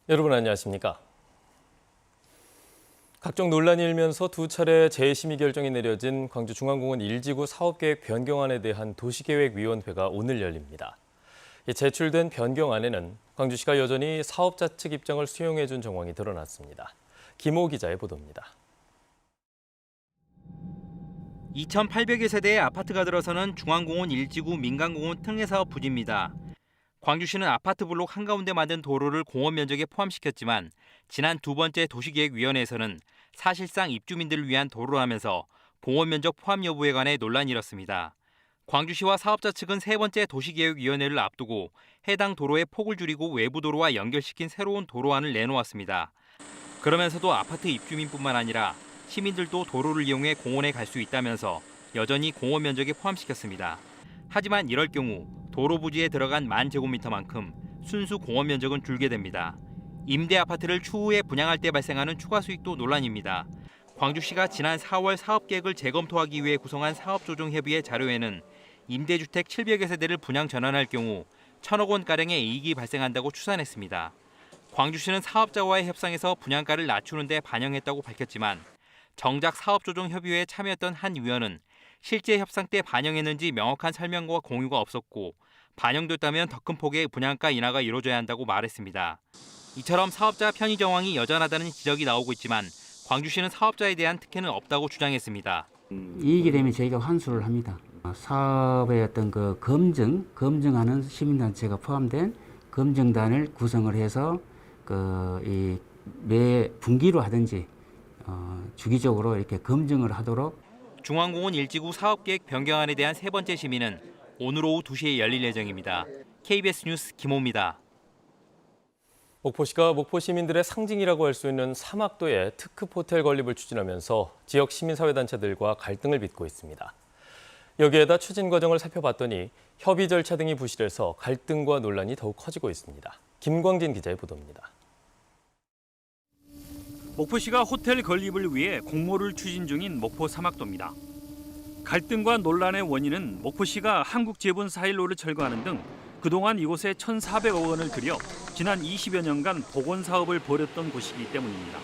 여러분 안녕하십니까? 각종 논란이 일면서 두 차례 재심의 결정이 내려진 광주중앙공원 1지구 사업계획 변경안에 대한 도시계획위원회가 오늘 열립니다. 제출된 변경안에는 광주시가 여전히 사업자 측 입장을 수용해 준 정황이 드러났습니다. 김호 기자의 보도입니다. 2,800여 세대의 아파트가 들어서는 중앙공원 1지구 민간공원 특례사업 부지입니다. 광주시는 아파트 블록 한가운데 만든 도로를 공원 면적에 포함시켰지만 지난 두 번째 도시계획위원회에서는 사실상 입주민들을 위한 도로라면서 공원 면적 포함 여부에 관해 논란이 일었습니다. 광주시와 사업자 측은 세 번째 도시계획위원회를 앞두고 해당 도로의 폭을 줄이고 외부 도로와 연결시킨 새로운 도로안을 내놓았습니다. 그러면서도 아파트 입주민뿐만 아니라 시민들도 도로를 이용해 공원에 갈 수 있다면서 여전히 공원 면적에 포함시켰습니다. 하지만 이럴 경우 도로 부지에 들어간 10,000제곱미터만큼 순수 공원 면적은 줄게 됩니다. 임대 아파트를 추후에 분양할 때 발생하는 추가 수익도 논란입니다. 광주시가 지난 4월 사업계획을 재검토하기 위해 구성한 사업조정협의회 자료에는 임대주택 700여 세대를 분양 전환할 경우 1,000억 원가량의 이익이 발생한다고 추산했습니다. 광주시는 사업자와의 협상에서 분양가를 낮추는 데 반영했다고 밝혔지만 정작 사업조정협의회에 참여했던 한 위원은 실제 협상 때 반영했는지 명확한 설명과 공유가 없었고 반영됐다면 더 큰 폭의 분양가 인하가 이루어져야 한다고 말했습니다. 이처럼 사업자 편의 정황이 여전하다는 지적이 나오고 있지만 광주시는 사업자에 대한 특혜는 없다고 주장했습니다. 이익이 되면 저희가 환수를 합니다. 사업의 어떤 그 검증하는 시민단체가 포함된 검증단을 구성을 해서 매 분기로 하든지 주기적으로 이렇게 검증을 하도록. 중앙공원 1지구 사업계획 변경안에 대한 세 번째 심의는 오늘 오후 2시에 열릴 예정입니다. KBS 뉴스 김호입니다. 목포시가 목포 시민들의 상징이라고 할 수 있는 사막도에 특급 호텔 건립을 추진하면서 지역 시민사회단체들과 갈등을 빚고 있습니다. 여기에다 추진 과정을 살펴봤더니 협의 절차 등이 부실해서 갈등과 논란이 더욱 커지고 있습니다. 김광진 기자의 보도입니다. 목포시가 호텔 건립을 위해 공모를 추진 중인 목포 사막도입니다. 갈등과 논란의 원인은 목포시가 한국제분사일로를 철거하는 등 그동안 이곳에 1,400억 원을 들여 지난 20여 년간 복원 사업을 벌였던 곳이기 때문입니다.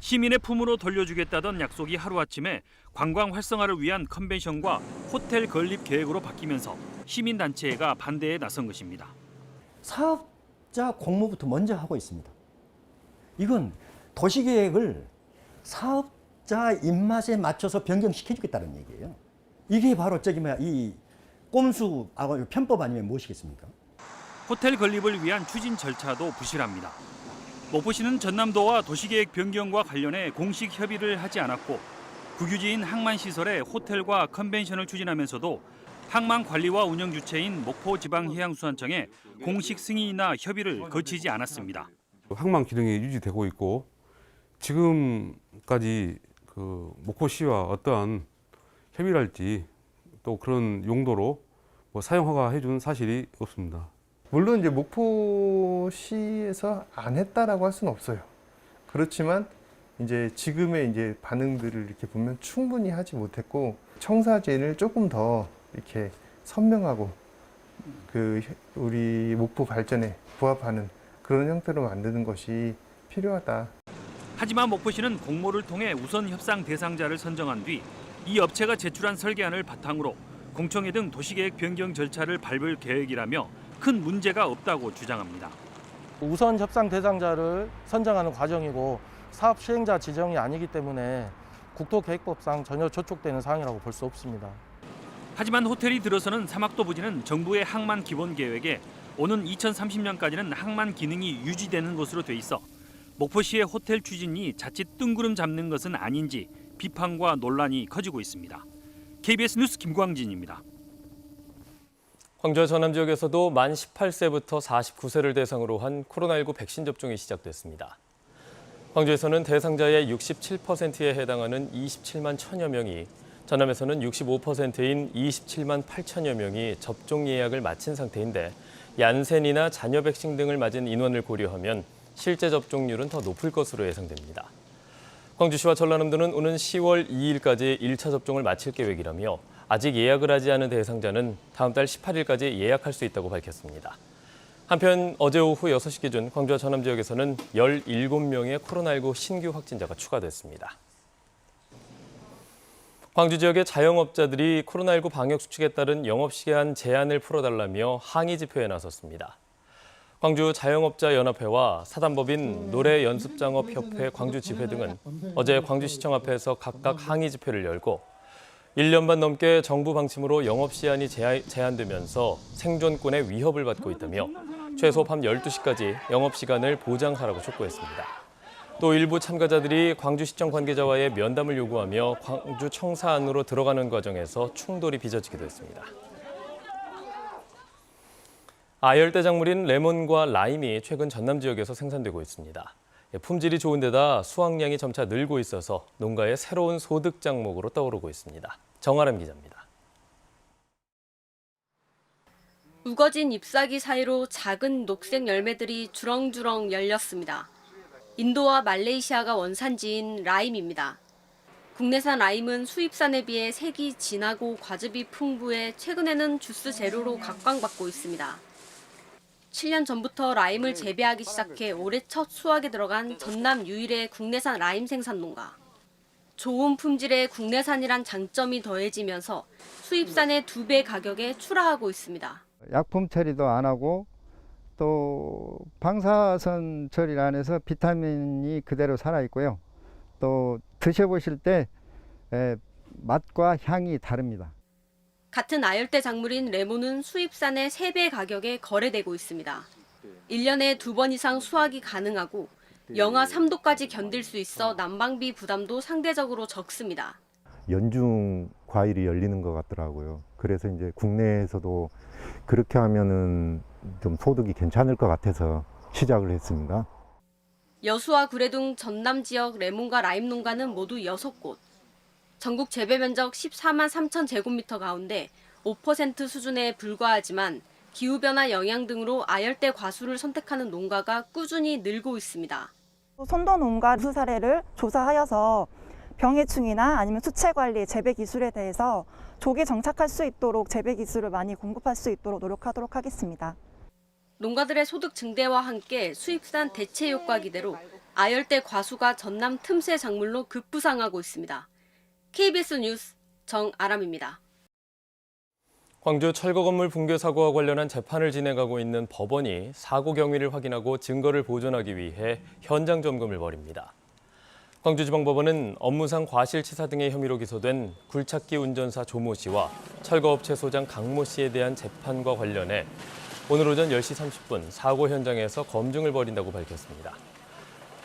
시민의 품으로 돌려주겠다던 약속이 하루아침에 관광 활성화를 위한 컨벤션과 호텔 건립 계획으로 바뀌면서 시민단체가 반대에 나선 것입니다. 사업자 공모부터 먼저 하고 있습니다. 이건 도시계획을 사업자 입맛에 맞춰서 변경시켜주겠다는 얘기예요. 이게 바로 이 꼼수 편법 아니면 무엇이겠습니까? 호텔 건립을 위한 추진 절차도 부실합니다. 목포시는 전남도와 도시계획 변경과 관련해 공식 협의를 하지 않았고 국유지인 항만시설에 호텔과 컨벤션을 추진하면서도 항만 관리와 운영 주체인 목포지방해양수산청에 공식 승인이나 협의를 거치지 않았습니다. 항만 기능이 유지되고 있고 지금까지 목포시와 어떠한 협의랄지 또 그런 용도로 사용 허가해준 사실이 없습니다. 물론 이제 목포시에서 안 했다라고 할 수는 없어요. 그렇지만 이제 지금의 이제 반응들을 이렇게 보면 충분히 하지 못했고 청사진을 조금 더 이렇게 선명하고 우리 목포 발전에 부합하는 그런 형태로 만드는 것이 필요하다. 하지만 목포시는 공모를 통해 우선 협상 대상자를 선정한 뒤 이 업체가 제출한 설계안을 바탕으로 공청회 등 도시계획 변경 절차를 밟을 계획이라며 큰 문제가 없다고 주장합니다. 우선 협상 대상자를 선정하는 과정이고 사업 시행자 지정이 아니기 때문에 국토계획법상 전혀 저촉되는 사항이라고 볼 수 없습니다. 하지만 호텔이 들어서는 사막도 부지는 정부의 항만 기본 계획에 오는 2030년까지는 항만 기능이 유지되는 것으로 돼 있어 목포시의 호텔 추진이 자칫 뜬구름 잡는 것은 아닌지 비판과 논란이 커지고 있습니다. KBS 뉴스 김광진입니다. 광주와 전남 지역에서도 만 18세부터 49세를 대상으로 한 코로나19 백신 접종이 시작됐습니다. 광주에서는 대상자의 67%에 해당하는 27만 1천여 명이, 전남에서는 65%인 27만 8천여 명이 접종 예약을 마친 상태인데 얀센이나 잔여 백신 등을 맞은 인원을 고려하면 실제 접종률은 더 높을 것으로 예상됩니다. 광주시와 전라남도는 오는 10월 2일까지 1차 접종을 마칠 계획이라며 아직 예약을 하지 않은 대상자는 다음 달 18일까지 예약할 수 있다고 밝혔습니다. 한편 어제 오후 6시 기준 광주와 전남 지역에서는 17명의 코로나19 신규 확진자가 추가됐습니다. 광주 지역의 자영업자들이 코로나19 방역 수칙에 따른 영업시간 제한을 풀어달라며 항의 집회에 나섰습니다. 광주 자영업자연합회와 사단법인 노래연습장업협회 광주지회 등은 어제 광주시청 앞에서 각각 항의 집회를 열고 1년 반 넘게 정부 방침으로 영업시간이 제한되면서 생존권에 위협을 받고 있다며 최소 밤 12시까지 영업시간을 보장하라고 촉구했습니다. 또 일부 참가자들이 광주시청 관계자와의 면담을 요구하며 광주청사 안으로 들어가는 과정에서 충돌이 빚어지기도 했습니다. 아열대 작물인 레몬과 라임이 최근 전남 지역에서 생산되고 있습니다. 품질이 좋은 데다 수확량이 점차 늘고 있어서 농가의 새로운 소득 작목으로 떠오르고 있습니다. 정아람 기자입니다. 우거진 잎사귀 사이로 작은 녹색 열매들이 주렁주렁 열렸습니다. 인도와 말레이시아가 원산지인 라임입니다. 국내산 라임은 수입산에 비해 색이 진하고 과즙이 풍부해 최근에는 주스 재료로 각광받고 있습니다. 7년 전부터 라임을 재배하기 시작해 올해 첫 수확에 들어간 전남 유일의 국내산 라임 생산 농가. 좋은 품질의 국내산이란 장점이 더해지면서 수입산의 2배 가격에 출하하고 있습니다. 약품 처리도 안 하고 또 방사선 처리를 안 해서 비타민이 그대로 살아있고요. 또 드셔보실 때 맛과 향이 다릅니다. 같은 아열대 작물인 레몬은 수입산의 3배 가격에 거래되고 있습니다. 1년에 2번 이상 수확이 가능하고 영하 3도까지 견딜 수 있어 난방비 부담도 상대적으로 적습니다. 연중 과일이 열리는 것 같더라고요. 그래서 이제 국내에서도 그렇게 하면은 좀 소득이 괜찮을 것 같아서 시작을 했습니다. 여수와 구례 등 전남 지역 레몬과 라임 농가는 모두 6곳. 전국 재배 면적 14만 3천 제곱미터 가운데 5% 수준에 불과하지만 기후변화 영향 등으로 아열대 과수를 선택하는 농가가 꾸준히 늘고 있습니다. 선도 농가 우수 사례를 조사하여서 병해충이나 아니면 수채 관리, 재배 기술에 대해서 조기 정착할 수 있도록 재배 기술을 많이 공급할 수 있도록 노력하도록 하겠습니다. 농가들의 소득 증대와 함께 수입산 대체 효과 기대로 아열대 과수가 전남 틈새 작물로 급부상하고 있습니다. KBS 뉴스 정아람입니다. 광주 철거 건물 붕괴 사고와 관련한 재판을 진행하고 있는 법원이 사고 경위를 확인하고 증거를 보존하기 위해 현장 점검을 벌입니다. 광주지방법원은 업무상 과실치사 등의 혐의로 기소된 굴착기 운전사 조모 씨와 철거업체 소장 강모 씨에 대한 재판과 관련해 오늘 오전 10시 30분 사고 현장에서 검증을 벌인다고 밝혔습니다.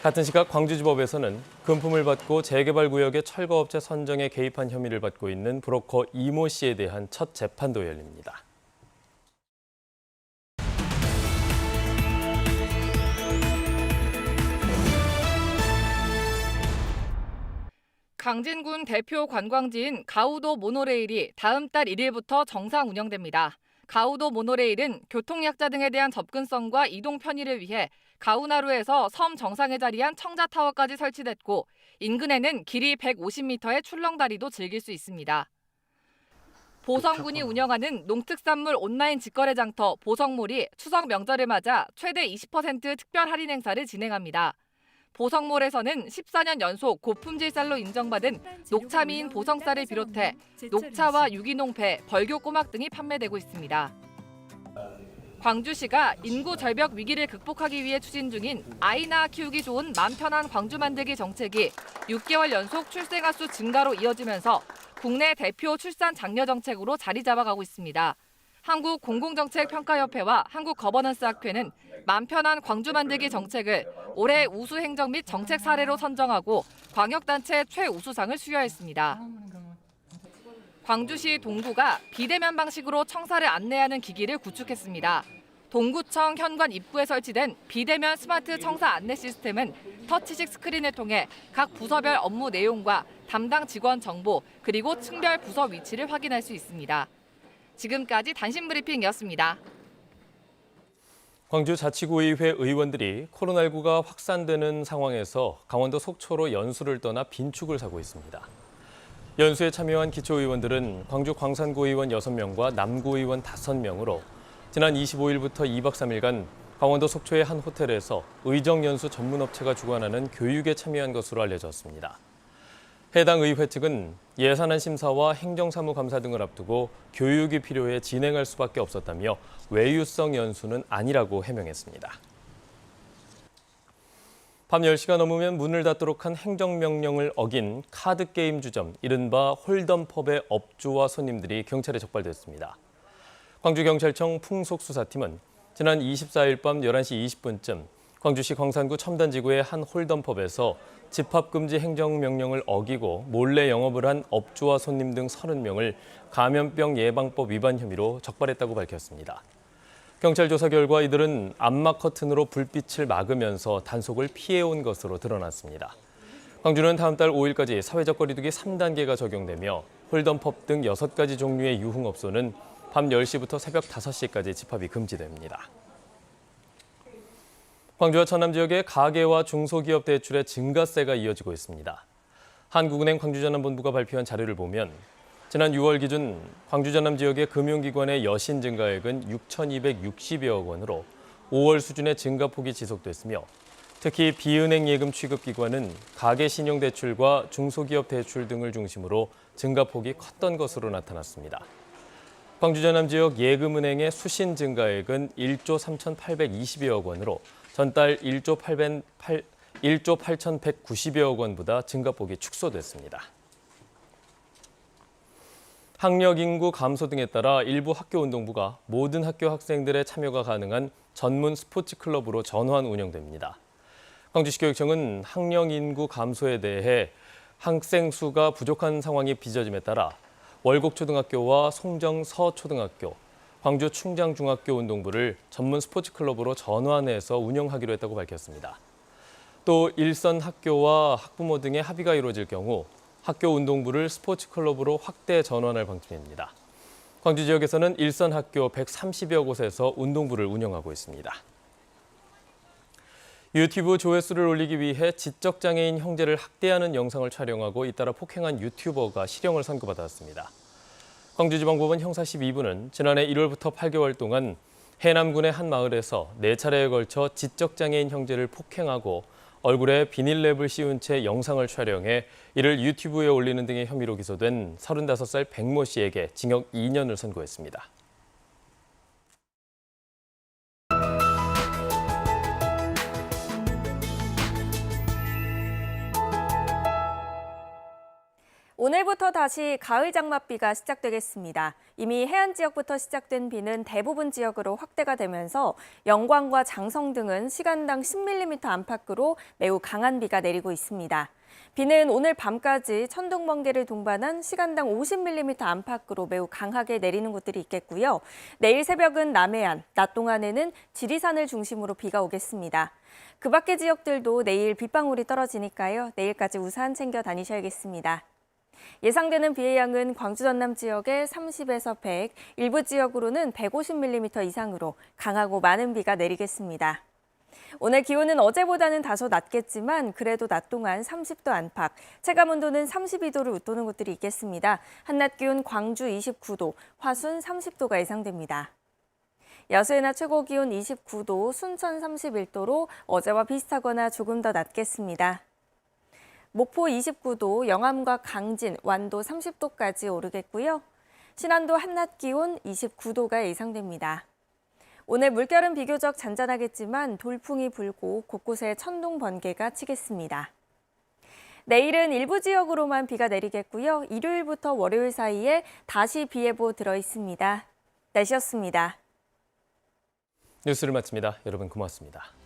같은 시각 광주지법에서는 금품을 받고 재개발 구역의 철거업체 선정에 개입한 혐의를 받고 있는 브로커 이모 씨에 대한 첫 재판도 열립니다. 강진군 대표 관광지인 가우도 모노레일이 다음 달 1일부터 정상 운영됩니다. 가우도 모노레일은 교통약자 등에 대한 접근성과 이동 편의를 위해 가우나루에서 섬 정상에 자리한 청자타워까지 설치됐고 인근에는 길이 150m의 출렁다리도 즐길 수 있습니다. 보성군이 운영하는 농특산물 온라인 직거래 장터 보성몰이 추석 명절을 맞아 최대 20% 특별 할인 행사를 진행합니다. 보성몰에서는 14년 연속 고품질 쌀로 인정받은 녹차미인 보성쌀을 비롯해 녹차와 유기농 배, 벌교 꼬막 등이 판매되고 있습니다. 광주시가 인구 절벽 위기를 극복하기 위해 추진 중인 아이 낳아 키우기 좋은 맘 편한 광주 만들기 정책이 6개월 연속 출생아 수 증가로 이어지면서 국내 대표 출산 장려 정책으로 자리 잡아가고 있습니다. 한국공공정책평가협회와 한국거버넌스학회는 맘 편한 광주 만들기 정책을 올해 우수 행정 및 정책 사례로 선정하고 광역단체 최우수상을 수여했습니다. 광주시 동구가 비대면 방식으로 청사를 안내하는 기기를 구축했습니다. 동구청 현관 입구에 설치된 비대면 스마트 청사 안내 시스템은 터치식 스크린을 통해 각 부서별 업무 내용과 담당 직원 정보 그리고 층별 부서 위치를 확인할 수 있습니다. 지금까지 단신 브리핑이었습니다. 광주자치구의회 의원들이 코로나19가 확산되는 상황에서 강원도 속초로 연수를 떠나 빈축을 사고 있습니다. 연수에 참여한 기초의원들은 광주 광산구 의원 6명과 남구 의원 5명으로 지난 25일부터 2박 3일간 강원도 속초의 한 호텔에서 의정연수 전문업체가 주관하는 교육에 참여한 것으로 알려졌습니다. 해당 의회 측은 예산안 심사와 행정사무감사 등을 앞두고 교육이 필요해 진행할 수밖에 없었다며 외유성 연수는 아니라고 해명했습니다. 밤 10시가 넘으면 문을 닫도록 한 행정명령을 어긴 카드게임 주점, 이른바 홀덤펍의 업주와 손님들이 경찰에 적발됐습니다. 광주경찰청 풍속수사팀은 지난 24일 밤 11시 20분쯤 광주시 광산구 첨단지구의 한 홀덤펍에서 집합금지 행정명령을 어기고 몰래 영업을 한 업주와 손님 등 30명을 감염병 예방법 위반 혐의로 적발했다고 밝혔습니다. 경찰 조사 결과 이들은 암막 커튼으로 불빛을 막으면서 단속을 피해온 것으로 드러났습니다. 광주는 다음 달 5일까지 사회적 거리두기 3단계가 적용되며 홀덤펍 등 6가지 종류의 유흥업소는 밤 10시부터 새벽 5시까지 집합이 금지됩니다. 광주와 전남 지역의 가계와 중소기업 대출의 증가세가 이어지고 있습니다. 한국은행 광주전남본부가 발표한 자료를 보면 지난 6월 기준 광주 전남 지역의 금융기관의 여신 증가액은 6,260여억 원으로 5월 수준의 증가폭이 지속됐으며 특히 비은행 예금 취급기관은 가계신용대출과 중소기업 대출 등을 중심으로 증가폭이 컸던 것으로 나타났습니다. 광주 전남 지역 예금은행의 수신 증가액은 1조 3,820여억 원으로 전달 1조 8,190여억 원보다 증가폭이 축소됐습니다. 학력 인구 감소 등에 따라 일부 학교 운동부가 모든 학교 학생들의 참여가 가능한 전문 스포츠 클럽으로 전환 운영됩니다. 광주시 교육청은 학령 인구 감소에 대해 학생 수가 부족한 상황이 빚어짐에 따라 월곡초등학교와 송정서초등학교, 광주 충장중학교 운동부를 전문 스포츠 클럽으로 전환해서 운영하기로 했다고 밝혔습니다. 또 일선 학교와 학부모 등의 합의가 이루어질 경우 학교 운동부를 스포츠 클럽으로 확대 전환할 방침입니다. 광주 지역에서는 일선 학교 130여 곳에서 운동부를 운영하고 있습니다. 유튜브 조회수를 올리기 위해 지적장애인 형제를 학대하는 영상을 촬영하고 잇따라 폭행한 유튜버가 실형을 선고받았습니다. 광주지방법원 형사 12부는 지난해 1월부터 8개월 동안 해남군의 한 마을에서 4차례에 걸쳐 지적장애인 형제를 폭행하고 얼굴에 비닐랩을 씌운 채 영상을 촬영해 이를 유튜브에 올리는 등의 혐의로 기소된 35살 백모 씨에게 징역 2년을 선고했습니다. 오늘부터 다시 가을 장맛비가 시작되겠습니다. 이미 해안 지역부터 시작된 비는 대부분 지역으로 확대가 되면서 영광과 장성 등은 시간당 10mm 안팎으로 매우 강한 비가 내리고 있습니다. 비는 오늘 밤까지 천둥, 번개를 동반한 시간당 50mm 안팎으로 매우 강하게 내리는 곳들이 있겠고요. 내일 새벽은 남해안, 낮 동안에는 지리산을 중심으로 비가 오겠습니다. 그 밖의 지역들도 내일 빗방울이 떨어지니까요. 내일까지 우산 챙겨 다니셔야겠습니다. 예상되는 비의 양은 광주 전남 지역에 30에서 100, 일부 지역으로는 150mm 이상으로 강하고 많은 비가 내리겠습니다. 오늘 기온은 어제보다는 다소 낮겠지만 그래도 낮 동안 30도 안팎, 체감온도는 32도를 웃도는 곳들이 있겠습니다. 한낮 기온 광주 29도, 화순 30도가 예상됩니다. 야수의 낮 최고 기온 29도, 순천 31도로 어제와 비슷하거나 조금 더 낮겠습니다. 목포 29도, 영암과 강진, 완도 30도까지 오르겠고요. 신안도 한낮 기온 29도가 예상됩니다. 오늘 물결은 비교적 잔잔하겠지만 돌풍이 불고 곳곳에 천둥, 번개가 치겠습니다. 내일은 일부 지역으로만 비가 내리겠고요. 일요일부터 월요일 사이에 다시 비 예보 들어 있습니다. 날씨였습니다. 뉴스를 마칩니다. 여러분 고맙습니다.